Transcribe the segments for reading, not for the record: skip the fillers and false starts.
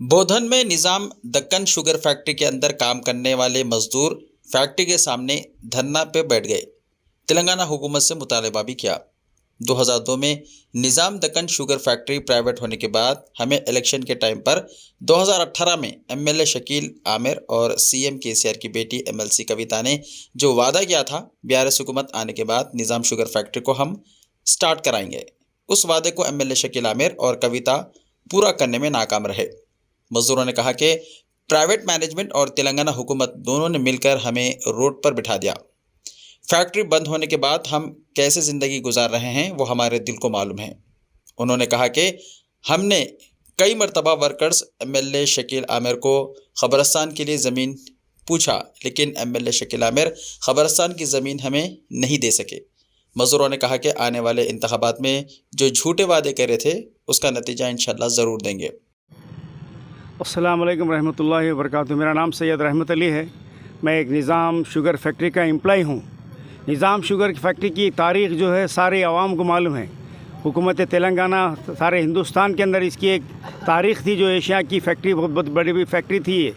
बोधन में निजाम Deccan sugar factory के अंदर काम करने वाले मजदूर फैक्ट्री के सामने धरना पे बैठ गए। तेलंगाना हुकूमत से मुतालबा भी किया। 2002 में निजाम दक्कन शुगर फैक्ट्री प्राइवेट होने के बाद हमें इलेक्शन के टाइम पर 2018 में एमएलए शकील आमिर और सीएम केसीआर की बेटी एमएलसी कविता ने जो वादा किया था, बीआरएस हुकूमत आने के बाद निजाम शुगर फैक्ट्री को हम स्टार्ट कराएंगे, उस वादे को एमएलए शकील आमिर और कविता पूरा करने में नाकाम रहे। मजदूरों ने कहा कि प्राइवेट मैनेजमेंट और तेलंगाना हुकूमत दोनों ने मिलकर हमें रोड पर बिठा दिया। फैक्ट्री बंद होने के बाद हम कैसे ज़िंदगी गुजार रहे हैं वो हमारे दिल को मालूम है। उन्होंने कहा कि हमने कई मरतबा वर्कर्स एमएलए शकील आमिर को खबरस्तान के लिए ज़मीन पूछा, लेकिन एमएलए शकील आमिर खबरस्तान की ज़मीन हमें नहीं दे सके। मजदूरों ने कहा कि आने वाले इंतखाबात में जो झूठे वादे करे थे उसका नतीजा इंशाल्लाह ज़रूर देंगे। अस्सलाम वालेकुम रहमतुल्लाहि व बरकातुहू। मेरा नाम सैयद रहमत अली है। मैं एक निज़ाम शुगर फैक्ट्री का एम्प्लॉय हूँ। निज़ाम शुगर फैक्ट्री की तारीख़ जो है सारे आवाम को मालूम है। हुकूमत तेलंगाना सारे हिंदुस्तान के अंदर इसकी एक तारीख़ थी। जो एशिया की फैक्ट्री बहुत बड़ी फैक्ट्री थी ये।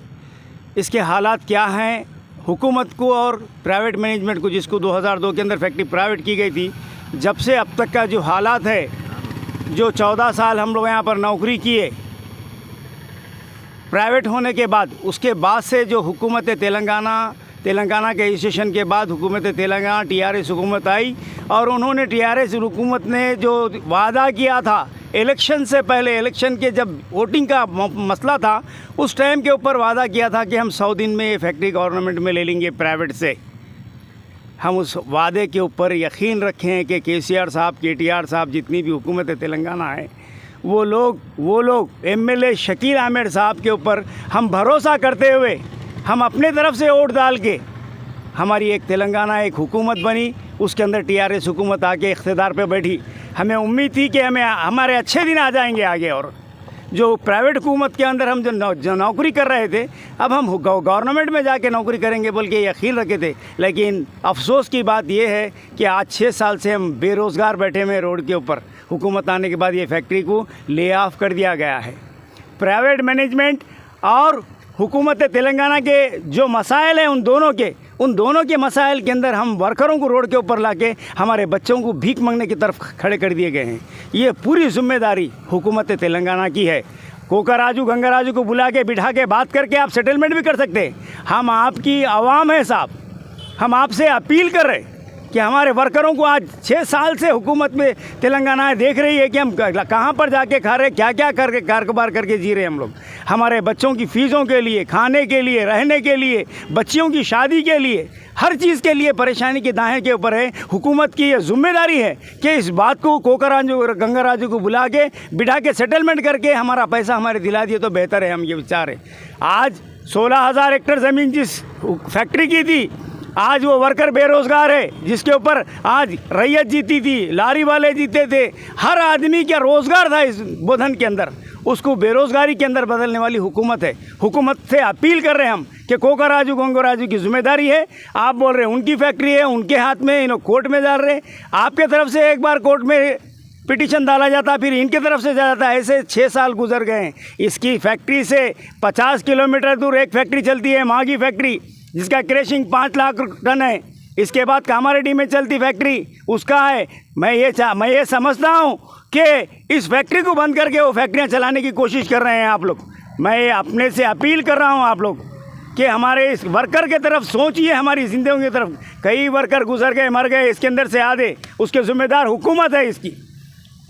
इसके हालात क्या हैं, हुकूमत को और प्राइवेट मैनेजमेंट को, जिसको 2002 के अंदर फैक्ट्री प्राइवेट की गई थी, जब से अब तक का जो हालात है, जो 14 साल हम लोग यहाँ पर नौकरी किए प्राइवेट होने के बाद, उसके बाद से जो हुकूमत तेलंगाना के रजिस्ट्रेशन के बाद हुकूमत तेलंगाना टीआरएस हुकूमत आई और उन्होंने टीआरएस हुकूमत ने जो वादा किया था इलेक्शन से पहले, इलेक्शन के जब वोटिंग का मसला था, उस टाइम के ऊपर वादा किया था कि हम 100 दिन में ये फैक्ट्री गवर्नमेंट में ले लेंगे प्राइवेट से। हम उस वादे के ऊपर यकीन रखें कि केसीआर साहब, केटीआर साहब, जितनी भी हुकूमत तेलंगाना है, वो लोग एमएलए शकील आमिर साहब के ऊपर हम भरोसा करते हुए हम अपने तरफ से वोट डाल के हमारी एक तेलंगाना एक हुकूमत बनी। उसके अंदर टीआरएस हुकूमत आके इख्तिदार पे बैठी। हमें उम्मीद थी कि हमारे अच्छे दिन आ जाएंगे आगे। और जो प्राइवेट हुकूमत के अंदर हम जो नौकरी कर रहे थे, अब हम गवर्नमेंट में जाके नौकरी करेंगे बोल के यकीन रखे थे। लेकिन अफसोस की बात यह है कि आज 6 साल से हम बेरोज़गार बैठे हुए रोड के ऊपर। हुकूमत आने के बाद ये फैक्ट्री को ले ऑफ कर दिया गया है। प्राइवेट मैनेजमेंट और हुकूमत तेलंगाना के जो मसाइल हैं, उन दोनों के मसाइल के अंदर हम वर्करों को रोड के ऊपर लाके हमारे बच्चों को भीख मांगने की तरफ खड़े कर दिए गए हैं। ये पूरी जिम्मेदारी हुकूमत तेलंगाना की है। कोकाराजू गंगाराजू को बुला के बिठा के बात करके आप सेटलमेंट भी कर सकते हैं। हम आपकी आवाम है साहब, हम आपसे अपील कर रहे हैं कि हमारे वर्करों को आज 6 साल से हुकूमत में तेलंगाना देख रही है कि हम कहाँ पर जाके खा रहे, क्या करके कारोबार करके जी रहे हैं हम लोग। हमारे बच्चों की फ़ीसों के लिए, खाने के लिए, रहने के लिए, बच्चियों की शादी के लिए, हर चीज़ के लिए परेशानी के दाएं के ऊपर है। हुकूमत की ये जिम्मेदारी है कि इस बात को कोकाराजू गंगाराजू को बुला के बिठा के सेटलमेंट करके हमारा पैसा हमारे दिला दिए तो बेहतर है। हम ये विचार है। आज 16,000 हेक्टेयर ज़मीन जिस फैक्ट्री की थी, आज वो वर्कर बेरोज़गार है, जिसके ऊपर आज रैयत जीती थी, लारी वाले जीते थे, हर आदमी का रोज़गार था इस बोधन के अंदर, उसको बेरोज़गारी के अंदर बदलने वाली हुकूमत है। हुकूमत से अपील कर रहे हैं हम कि कोकाराजू गंगाराजू की जिम्मेदारी है। आप बोल रहे हैं उनकी फैक्ट्री है, उनके हाथ में, इन कोर्ट में डाल रहे हैं। आपके तरफ से एक बार कोर्ट में पिटीशन डाला जाता, फिर इनके तरफ से जाता, ऐसे 6 साल गुजर गए हैं। इसकी फैक्ट्री से 50 किलोमीटर दूर एक फैक्ट्री चलती है, मागी फैक्ट्री, जिसका क्रैशिंग 5 लाख टन है। इसके बाद कामारेड्डी में चलती फैक्ट्री उसका है। मैं ये समझता हूँ कि इस फैक्ट्री को बंद करके वो फैक्ट्रियाँ चलाने की कोशिश कर रहे हैं आप लोग। मैं अपने से अपील कर रहा हूँ आप लोग कि हमारे इस वर्कर के तरफ सोचिए, हमारी ज़िंदगी की तरफ। कई वर्कर गुजर गए, मर गए, इसके अंदर से आधे, उसके ज़िम्मेदार हुकूमत है इसकी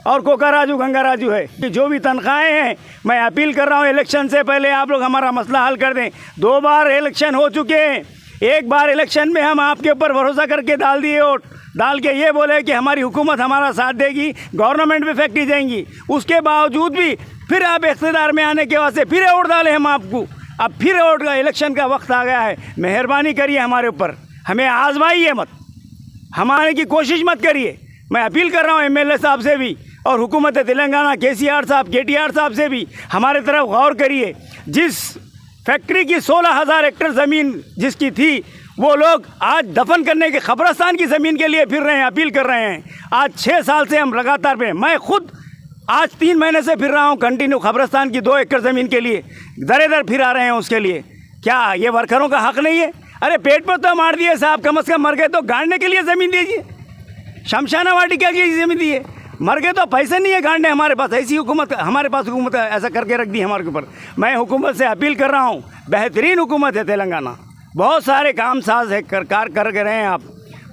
और कोकाराजू गंगाराजू है। जो भी तनख्वाहें हैं, मैं अपील कर रहा हूँ इलेक्शन से पहले आप लोग हमारा मसला हल कर दें। 2 बार इलेक्शन हो चुके हैं। एक बार इलेक्शन में हम आपके ऊपर भरोसा करके डाल दिए वोट, डाल के ये बोले कि हमारी हुकूमत हमारा साथ देगी, गवर्नमेंट में फैक्ट्री जाएंगी। उसके बावजूद भी फिर आप इख्तिदार में आने के वास्ते फिर वोट डालें हम आपको। अब फिर वोट का इलेक्शन का वक्त आ गया है। मेहरबानी करिए हमारे ऊपर, हमें आजमाइए मत, हमारे की कोशिश मत करिए। मैं अपील कर रहा हूँ एमएलए साहब से भी और हुकूमत तेलंगाना केसीआर साहब, केटीआर साहब से भी हमारे तरफ गौर करिए। जिस फैक्ट्री की 16,000 हेक्टेयर ज़मीन जिसकी थी, वो लोग आज दफन करने के कब्रिस्तान की ज़मीन के लिए फिर रहे हैं, अपील कर रहे हैं। आज 6 साल से हम लगातार पे, मैं खुद आज 3 महीने से फिर रहा हूँ कंटिन्यू, खबरस्तान की 2 एकड़ ज़मीन के लिए दर दर फिर आ रहे हैं उसके लिए। क्या ये वर्करों का हक नहीं है? अरे पेट पर तो मार दिए साहब, कम से कम मर गए तो गाड़ने के लिए ज़मीन दीजिए, शमशाना वाटिका की ज़मीन दिए, मर गए तो पैसे नहीं है गाड़ने हमारे पास। ऐसी हुकूमत हमारे पास, हुकूमत ऐसा करके रख दी हमारे ऊपर। मैं हुकूमत से अपील कर रहा हूँ, बेहतरीन हुकूमत है तेलंगाना, बहुत सारे काम साज है, कार कर रहे हैं आप,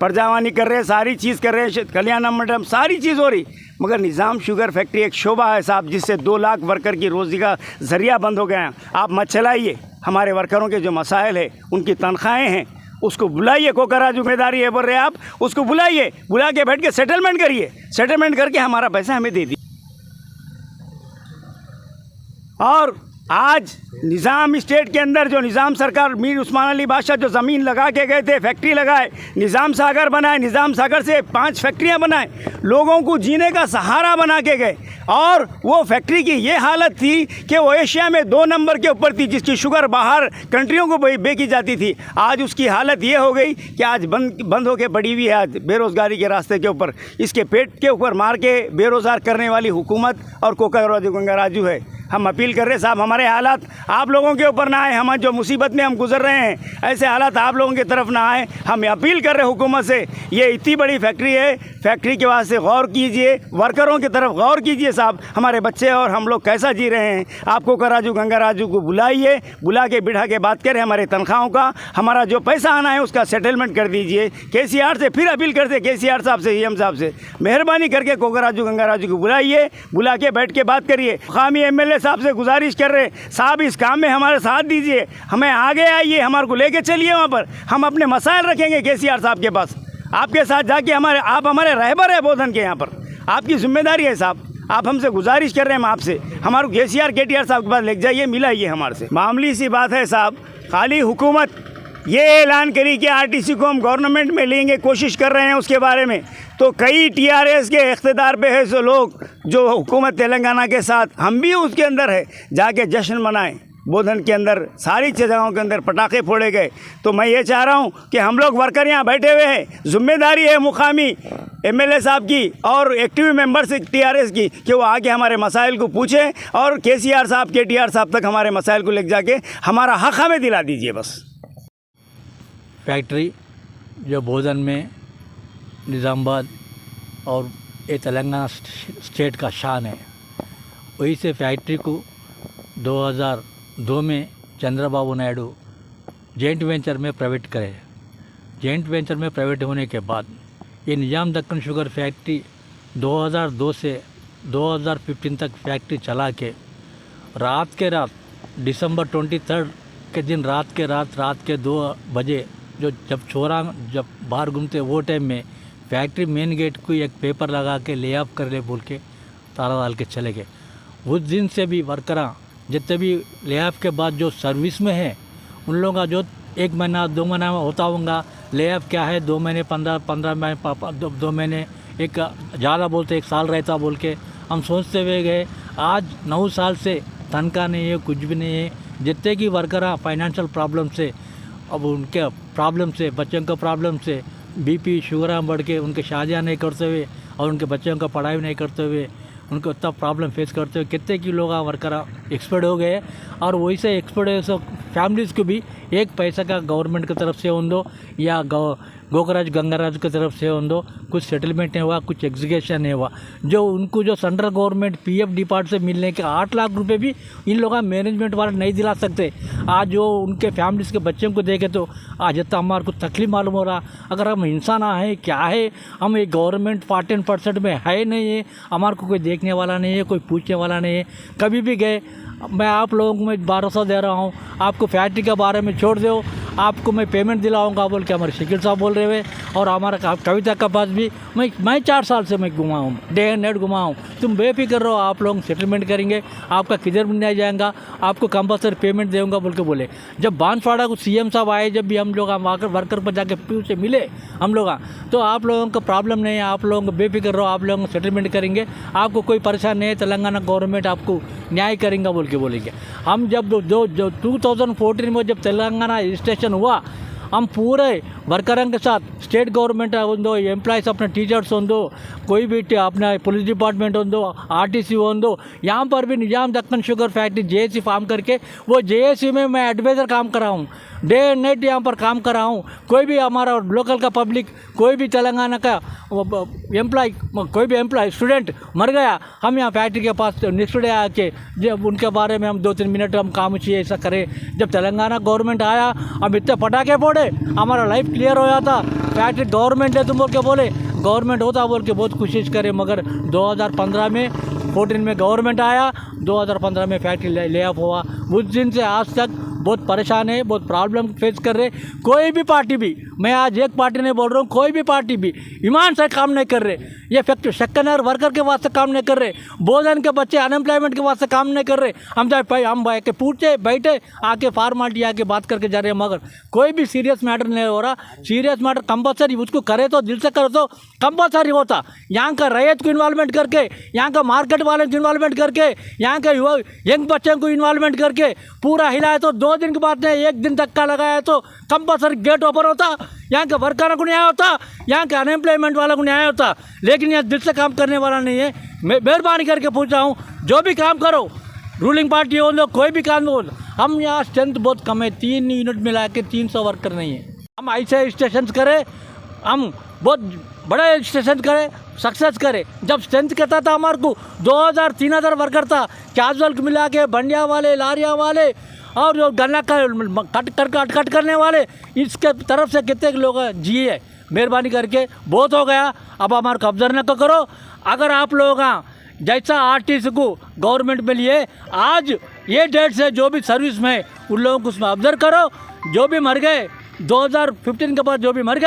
प्रजावानी कर रहे हैं, सारी चीज़ कर रहे हैं, कल्याण मंडप सारी चीज़ हो रही, मगर निज़ाम शुगर फैक्ट्री एक शोबा है साहब, जिससे 2 लाख वर्कर की रोज़ी का ज़रिया बंद हो गया है। आप मत चलाइए, हमारे वर्करों के जो मसाइल है, उनकी तनख्वाहें हैं, उसको बुलाइए, कोकराजू जिम्मेदारी है बोल रहे हैं आप, उसको बुलाइए, बुला के बैठ के सेटलमेंट करिए, सेटलमेंट करके हमारा पैसा हमें दे दीजिए। और आज निज़ाम स्टेट के अंदर जो निज़ाम सरकार मीर उस्मान अली बादशाह जो ज़मीन लगा के गए थे, फैक्ट्री लगाए, निज़ाम सागर बनाए, निज़ाम सागर से 5 फैक्ट्रियां बनाए, लोगों को जीने का सहारा बना के गए। और वो फैक्ट्री की ये हालत थी कि वो एशिया में 2 नंबर के ऊपर थी, जिसकी शुगर बाहर कंट्रियों को बेची जाती थी। आज उसकी हालत ये हो गई कि आज बंद होके पड़ी हुई है, आज बेरोज़गारी के रास्ते के ऊपर, इसके पेट के ऊपर मार के बेरोज़गार करने वाली हुकूमत और कोकराजू गंगाराजू है। हम अपील कर रहे हैं साहब, हमारे हालात आप लोगों के ऊपर ना आए, हम जो मुसीबत में हम गुजर रहे हैं, ऐसे हालात आप लोगों की तरफ ना आए। हम अपील कर रहे हैं हुकूमत से, ये इतनी बड़ी फैक्ट्री है, फैक्ट्री के वास्ते गौर कीजिए, वर्करों की तरफ गौर कीजिए साहब, हमारे बच्चे और हम लोग कैसा जी रहे हैं। आप कोकराजू गंगाराजू को बुलाइए, बुला के बिठा के बात करें, हमारे तनख्वाहों का, हमारा जो पैसा आना है उसका सेटलमेंट कर दीजिए। केसीआर से फिर अपील करते, केसीआर साहब से, सीएम साहब से मेहरबानी करके कोकराजू गंगाराजू को बुलाइए, बुला के बैठ के बात करिए। मुकामी एमएलए साहब से गुजारिश कर रहे साहब, इस काम में हमारे साथ दीजिए, हमें आगे आइए, हमारे को लेके चलिए वहाँ पर, हम अपने मसाइल रखेंगे केसीआर साहब के पास, आपके साथ जाके आप हमारे रहबर है बोधन के, यहाँ पर आपकी जिम्मेदारी है साहब। आप हमसे गुजारिश कर रहे हैं, हम आपसे, हमारे केटीआर साहब के पास ले जाइए, मिलाइए हमारे से। मामूली सी बात है साहब, खाली हुकूमत ये ऐलान करी कि आरटीसी को हम गवर्नमेंट में लेंगे, कोशिश कर रहे हैं उसके बारे में, तो कई टीआरएस के इख्तिदार पे है सो लोग जो हुकूमत तेलंगाना के साथ, हम भी उसके अंदर है, जाके जश्न मनाएं। बोधन के अंदर सारी जगहों के अंदर पटाखे फोड़े गए। तो मैं ये चाह रहा हूँ कि हम लोग वर्कर यहाँ बैठे हुए हैं, जिम्मेदारी है मुकामी एमएलए साहब की और एक्टिव मेंबर्स टीआरएस की कि वो आके हमारे मसाइल को पूछें और केसीआर साहब, केटीआर साहब तक हमारे मसाइल को ले जाके हमारा हक़ हमें दिला दीजिए बस। फैक्ट्री जो बोधन में निज़ामाबाद और ये तेलंगाना स्टेट का शान है, वही से फैक्ट्री को 2002 में चंद्रबाबू नायडू जॉइंट वेंचर में प्राइवेट करे। जॉइंट वेंचर में प्राइवेट होने के बाद ये निज़ाम दक्कन शुगर फैक्ट्री 2002 से 2015 तक फैक्ट्री चला के रात के रात दिसंबर 23 के दिन रात के 2 बजे जब बाहर घूमते वो टाइम में फैक्ट्री मेन गेट को एक पेपर लगा के ले ऑफ कर ले बोल के ताला डाल के चले गए। उस दिन से भी वर्करा जितने भी ले ऑफ के बाद जो सर्विस में है उन लोगों का जो 1 महीना 2 महीना होता होगा, ले ऑफ क्या है 2 महीने 15 महीने 2 महीने एक ज़्यादा बोलते 1 साल रहता बोल के हम सोचते हुए गए। आज 9 साल से तनख्वाह नहीं है, कुछ भी नहीं है। जितने की वर्करा फाइनेंशियल प्रॉब्लम से, अब उनके प्रॉब्लम से, बच्चों का प्रॉब्लम से बीपी शुगर बढ़ के उनके शादियाँ नहीं करते हुए और उनके बच्चों का पढ़ाई नहीं करते हुए उनको इतना प्रॉब्लम फेस करते हुए कितने की लोग वर्कर एक्सपर्ट हो गए। और वही से एक्सपर्ट फैमिलीज़ को भी 1 पैसा का गवर्नमेंट की तरफ से हों दो या कोकराजू गंगाराजू की तरफ से हों दो, कुछ सेटलमेंट नहीं हुआ, कुछ एग्जीक्यूशन नहीं हुआ। जो उनको जो सेंट्रल गवर्नमेंट पीएफ डिपार्ट से मिलने के 8 लाख रुपए भी इन लोगों मैनेजमेंट वाले नहीं दिला सकते। आज जो उनके फैमिलीज़ के बच्चों को देखे तो आज इतना हमारे को तकलीफ मालूम हो रहा। अगर हम इंसान है क्या है, हम एक गवर्नमेंट 14% में है नहीं है, हमारे को कोई देखने वाला नहीं है, कोई पूछने वाला नहीं है। कभी भी गए, मैं आप लोगों को मैं भरोसा दे रहा हूँ, आपको फैक्ट्री के बारे में छोड़ दो, आपको मैं पेमेंट दिलाऊंगा बोल के हमारे शकील साहब बोल रहे हुए। और हमारा कविता का पास भी मैं 4 साल से मैं घुमा हूँ, डे एंड नाइट घुमा हूँ। तुम बेफिक्र रहो, आप लोग सेटलमेंट करेंगे, आपका किधर भी नहीं जाएगा, आपको कंपल्सरी पेमेंट देऊँगा बोल के बोले। जब बांसवाड़ा को सीएम साहब आए, जब भी हम लोग वर्कर पर जाके पीयू से मिले हम लोग, तो आप लोगों का प्रॉब्लम नहीं है, आप लोगों को बेफिक्र रहो, आप लोगों को सेटलमेंट करेंगे, आपको कोई परेशान नहीं है, तेलंगाना गवर्नमेंट आपको न्याय करेंगे बोल के बोलेंगे। हम जब 2014 में जब तेलंगाना रजिस्ट्रेशन हुआ हम पूरे वर्करों के साथ स्टेट गवर्नमेंट उंदो एम्प्लॉयज़ अपने टीचर्स उंदो कोई भी अपना पुलिस डिपार्टमेंट उंदो आरटीसी उंदो यहाँ पर भी Nizam Deccan sugar factory JAC form करके वो जेएसी में मैं एडवाइज़र काम कर रहा हूँ, डे एंड नाइट यहाँ पर काम कर रहा हूँ। कोई भी हमारा लोकल का पब्लिक, कोई भी तेलंगाना का एम्प्लॉय, कोई भी एम्प्लॉय स्टूडेंट मर गया, हम यहाँ फैक्ट्री के पास नेक्स्ट डे आके जब उनके बारे में हम 2-3 मिनट हम काम चाहिए ऐसा करें। जब तेलंगाना गवर्नमेंट आया हम इतने पटाखे फोड़े, हमारा लाइफ क्लियर हो जाता। फैक्ट्री गवर्नमेंट है तुम बोल के बोले, गवर्नमेंट होता बोल के बहुत कोशिश करे, मगर 2015 में 14 में गवर्नमेंट आया, 2015 में फैक्ट्री ले ऑफ हुआ। उस दिन से आज तक बहुत परेशान है, बहुत प्रॉब्लम फेस कर रहे। कोई भी पार्टी भी, मैं आज एक पार्टी नहीं बोल रहा हूँ, कोई भी पार्टी भी ईमान से काम नहीं कर रहे। ये फैक्ट्री सेकंड वर्कर के वास्ते काम नहीं कर रहे, भोजन के बच्चे अनएम्प्लॉयमेंट के वास्ते काम नहीं कर रहे। हम जाए हम के पूछे बैठे आके फॉर्मालिटी आके बात करके जा रहे हैं, मगर कोई भी सीरियस मैटर नहीं हो रहा। सीरियस मैटर कंपलसरी उसको करे तो दिल से करे तो कंपलसरी होता। यहाँ का रैयत को इन्वॉल्वमेंट करके, यहाँ का मार्केट वाले को इन्वॉल्वमेंट करके, यहाँ के युवा यंग बच्चों को इन्वॉल्वमेंट करके पूरा हिलाए तो 2 दिन की बात नहीं, 1 दिन तक का लगाया तो कंपलसरी गेट ओपन होता। यहाँ के वर्करों को न्याय होता, यहाँ के अनएम्प्लॉयमेंट वालों को न्याय होता। लेकिन यह दिल से काम करने वाला नहीं है। मैं मेहरबानी करके पूछ रहा हूँ, जो भी काम करो, रूलिंग पार्टी हो लो, कोई भी काम हो, हम यहाँ स्ट्रेंथ बहुत कम है, 3 यूनिट मिला के 300 वर्कर नहीं है। हम ऐसे स्टेशन करें, हम बहुत बड़े स्टेशन करें, सक्सेस करें। जब स्ट्रेंथ कहता था हमारे को 2000-3000 वर्कर था, कैजुअल को मिला के बंडिया वाले, लारिया वाले और जो गन्ना का कट करने वाले, इसके तरफ से कितने लोग जिए। मेहरबानी करके बहुत हो गया, अब हमारे कब्जा न करो। अगर आप लोग जैसा आर्टिस्ट को गवर्नमेंट में लिए, आज ये डेट से जो भी सर्विस में उन लोगों को उसमें ऑब्जर्व करो। जो भी मर गए 2015 के बाद जो भी मर गए